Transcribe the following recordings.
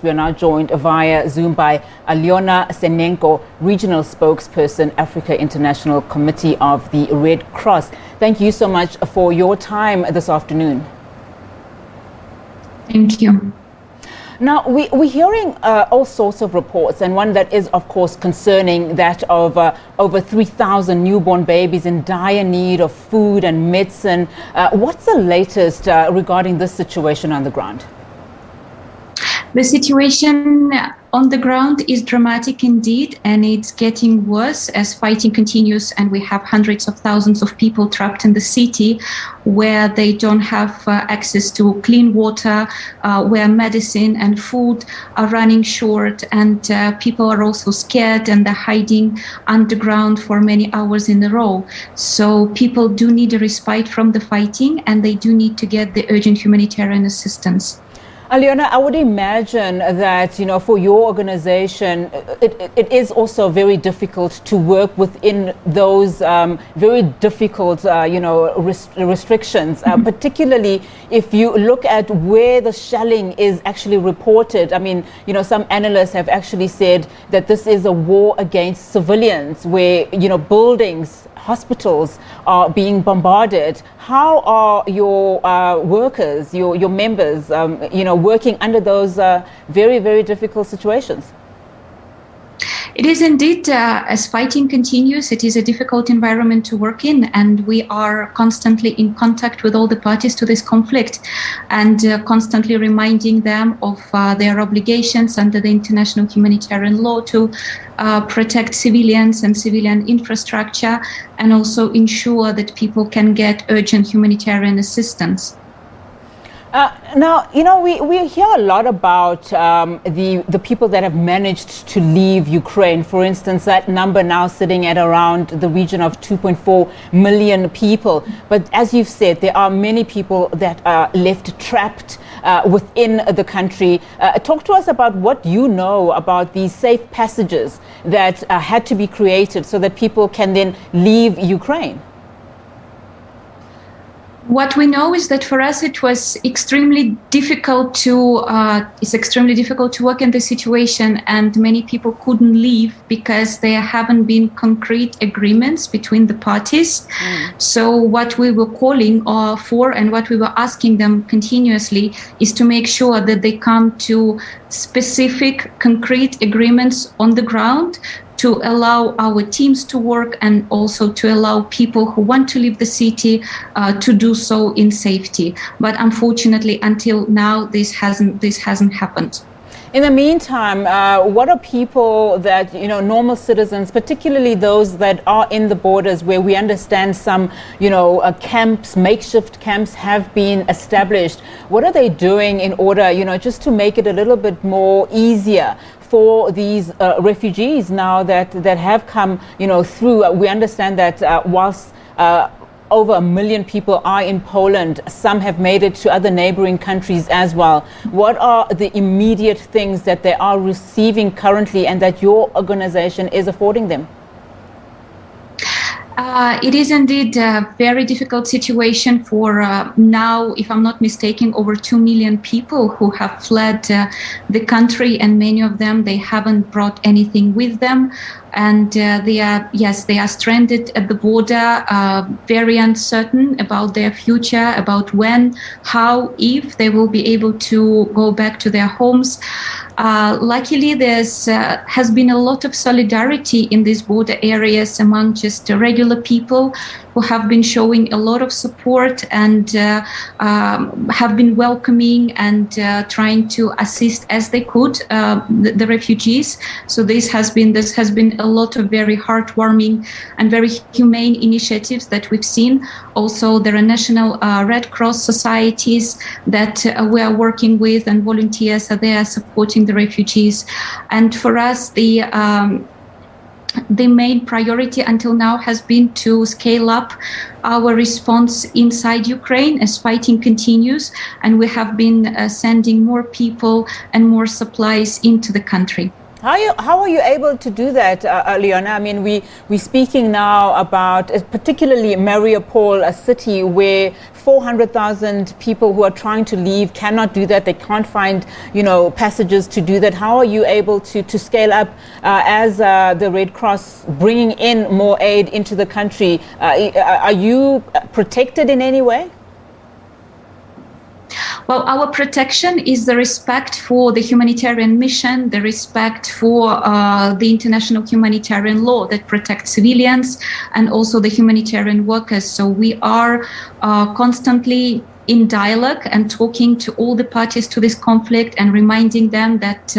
We are now joined via Zoom by Alyona Synenko, Regional Spokesperson, Africa International Committee of the Red Cross. Thank you so much for your time this afternoon. Thank you. Now, we're hearing all sorts of reports, and one that is, of course, concerning, that of over 3,000 newborn babies in dire need of food and medicine. What's the latest regarding this situation on the ground? The situation on the ground is dramatic indeed, and it's getting worse as fighting continues, and we have hundreds of thousands of people trapped in the city where they don't have access to clean water, where medicine and food are running short, and people are also scared and they're hiding underground for many hours in a row. So people do need a respite from the fighting, and they do need to get the urgent humanitarian assistance. Alyona, I would imagine that, for your organization, it is also very difficult to work within those very difficult, restrictions, particularly if you look at where the shelling is actually reported. I mean, some analysts have actually said that this is a war against civilians where, buildings, hospitals are being bombarded. How are your workers, your members, working under those very, very difficult situations? It is indeed, as fighting continues, it is a difficult environment to work in, and we are constantly in contact with all the parties to this conflict and constantly reminding them of their obligations under the international humanitarian law to protect civilians and civilian infrastructure, and also ensure that people can get urgent humanitarian assistance. Now, we hear a lot about the people that have managed to leave Ukraine. For instance, that number now sitting at around the region of 2.4 million people. But as you've said, there are many people that are left trapped within the country. Talk to us about what you know about these safe passages that had to be created so that people can then leave Ukraine. What we know is that for us it was extremely difficult to work in this situation, and many people couldn't leave because there haven't been concrete agreements between the parties. So what we were calling for and what we were asking them continuously is to make sure that they come to specific concrete agreements on the ground, to allow our teams to work, and also to allow people who want to leave the city to do so in safety. But unfortunately, until now, this hasn't happened. In the meantime, what are people that, normal citizens, particularly those that are in the borders where we understand some, camps, makeshift camps have been established. What are they doing in order, just to make it a little bit more easier for these refugees now that have come, through? We understand that whilst over 1 million people are in Poland, some have made it to other neighboring countries as well. What are the immediate things that they are receiving currently and that your organization is affording them? It is indeed a very difficult situation for now, if I'm not mistaken, over 2 million people who have fled the country, and many of them, they haven't brought anything with them. And they are stranded at the border, very uncertain about their future, about when, how, if they will be able to go back to their homes. Luckily, has been a lot of solidarity in these border areas among just regular people who have been showing a lot of support and have been welcoming and trying to assist as they could the refugees. So this has been a lot of very heartwarming and very humane initiatives that we've seen. Also, there are national Red Cross societies that we are working with, and volunteers are there supporting the refugees. And for us, the main priority until now has been to scale up our response inside Ukraine as fighting continues, and we have been sending more people and more supplies into the country. How are you able to do that, Alyona? I mean, we're speaking now about particularly Mariupol, a city where 400,000 people who are trying to leave cannot do that. They can't find, passages to do that. How are you able to scale up as the Red Cross bringing in more aid into the country? Are you protected in any way? Well, our protection is the respect for the humanitarian mission, the respect for the international humanitarian law that protects civilians and also the humanitarian workers. So we are constantly in dialogue and talking to all the parties to this conflict and reminding them that,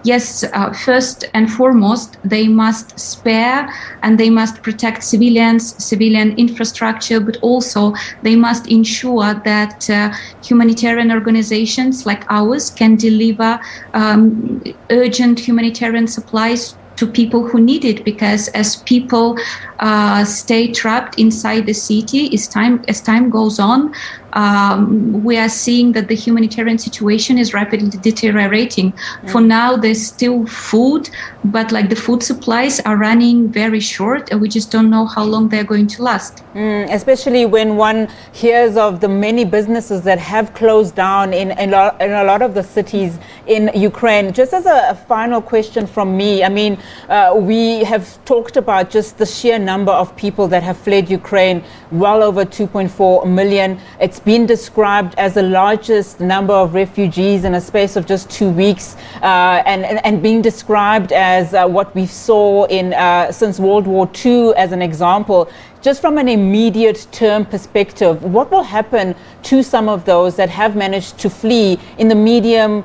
yes, first and foremost, they must spare and they must protect civilians, civilian infrastructure, but also they must ensure that humanitarian organizations like ours can deliver urgent humanitarian supplies to people who need it, because as people stay trapped inside the city, as time goes on, we are seeing that the humanitarian situation is rapidly deteriorating. For now, there's still food, but the food supplies are running very short, and we just don't know how long they're going to last. Especially when one hears of the many businesses that have closed down in a lot of the cities in Ukraine. Just as a final question from me, I mean, we have talked about just the sheer number of people that have fled Ukraine, well over 2.4 million. It's been described as the largest number of refugees in a space of just 2 weeks, and being described as what we saw in since World War II as an example. Just from an immediate term perspective, what will happen to some of those that have managed to flee in the medium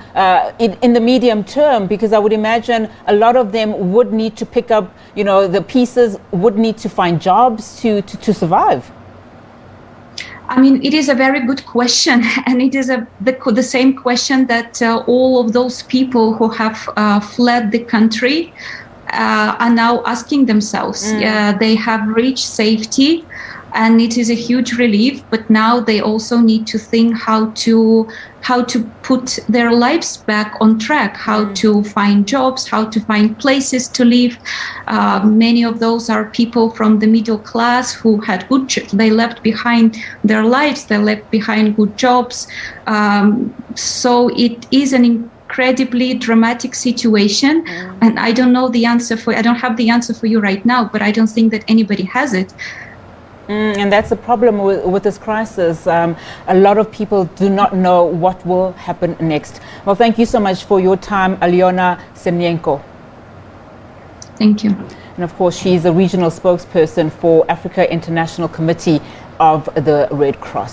in the medium term? Because I would imagine a lot of them would need to pick up, the pieces, would need to find jobs to survive. I mean, it is a very good question, and it is the same question that all of those people who have fled the country are now asking themselves. They have reached safety, and it is a huge relief, but now they also need to think how to put their lives back on track, how to find jobs, how to find places to live. Many of those are people from the middle class who had they left behind their lives, they left behind good jobs. So it is an incredibly dramatic situation, and I don't have the answer for you right now, but I don't think that anybody has it. And that's the problem with this crisis. A lot of people do not know what will happen next. Well, thank you so much for your time, Alyona Synenko. Thank you. And of course, she is the regional spokesperson for Africa International Committee of the Red Cross.